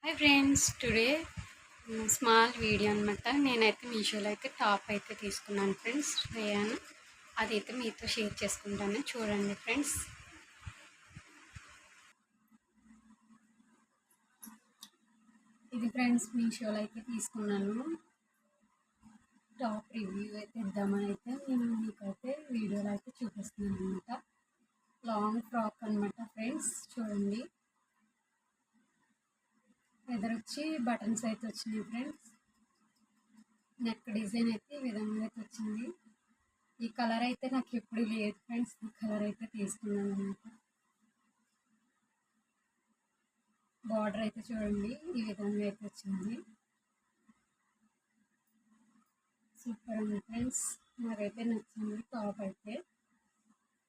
Hi friends, today small video అనమాట. నేనైతే మీషోలో అయితే టాప్ అయితే తీసుకున్నాను ఫ్రెండ్స్, రేయాన్. అదైతే మీతో షేర్ చేసుకుంటాను, చూడండి ఫ్రెండ్స్. ఇది ఫ్రెండ్స్ మీషోలో అయితే తీసుకున్నాను. టాప్ రివ్యూ అయితే ఇద్దామని అయితే నేను మీకైతే వీడియోలో అయితే చూపిస్తున్నాను అనమాట. లాంగ్ ఫ్రాక్ అనమాట ఫ్రెండ్స్, చూడండి. ఎదురొచ్చి బటన్స్ అయితే వచ్చినాయి ఫ్రెండ్స్. నెక్ డిజైన్ అయితే ఈ విధంగా అయితే వచ్చింది. ఈ కలర్ అయితే నాకు ఎప్పుడు లేదు ఫ్రెండ్స్, ఈ కలర్ అయితే తీసుకున్నాను అనమాట. బార్డర్ అయితే చూడండి, ఈ విధంగా అయితే వచ్చింది. సూపర్ ఉంది ఫ్రెండ్స్, నాకైతే నచ్చింది టాప్ అయితే.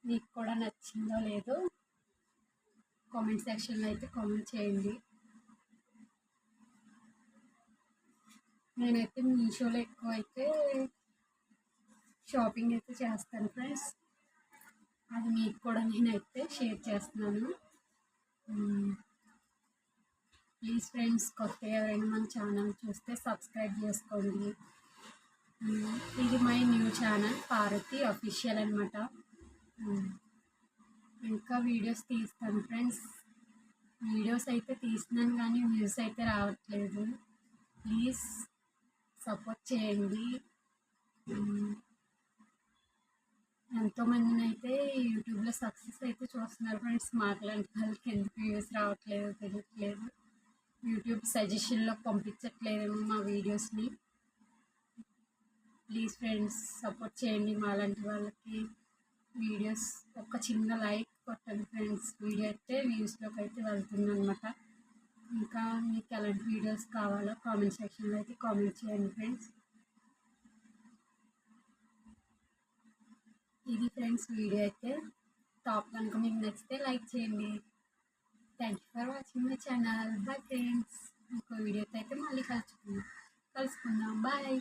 మీకు కూడా నచ్చిందో లేదో కామెంట్ సెక్షన్లో అయితే కామెంట్ చేయండి. నేనైతే మీషోలో ఎక్కువ అయితే షాపింగ్ అయితే చేస్తాను ఫ్రెండ్స్. అది మీకు కూడా నేనైతే షేర్ చేస్తున్నాను. ప్లీజ్ ఫ్రెండ్స్, కొత్తగా ఎవరైనా మన ఛానల్ చూస్తే సబ్స్క్రైబ్ చేసుకోండి. ఇది my new channel Parvathi official అనమాట. ఇంకా వీడియోస్ తీస్తాను ఫ్రెండ్స్. వీడియోస్ అయితే తీస్తున్నాను కానీ వ్యూస్ అయితే రావట్లేదు. ప్లీజ్ సపోర్ట్ చేయండి. ఎంతోమందిని అయితే యూట్యూబ్లో సక్సెస్ అయితే చూస్తున్నారు ఫ్రెండ్స్. మాట్లాడే వాళ్ళకి ఎందుకు వ్యూస్ రావట్లేదు తెలియట్లేదు. యూట్యూబ్ సజెషన్లో పంపించట్లేదేమో మా వీడియోస్ని. ప్లీజ్ ఫ్రెండ్స్ సపోర్ట్ చేయండి మాలాంటి వాళ్ళకి. వీడియోస్ ఒక చిన్న లైక్ కొట్టండి ఫ్రెండ్స్. వీడియో అయితే వ్యూస్లోకి అయితే వెళ్తుంది అనమాట. ఇంకా మీకు ఎలాంటి వీడియోస్ కావాలో కామెంట్ సెక్షన్లో అయితే కామెంట్ చేయండి ఫ్రెండ్స్. ఇది ఫ్రెండ్స్ వీడియో అయితే. టాప్ కనుక మీకు నచ్చితే లైక్ చేయండి. Thank you for watching my channel. Bye friends. ఇంకో వీడియోతో అయితే మళ్ళీ కలుసుకుందాం. బాయ్.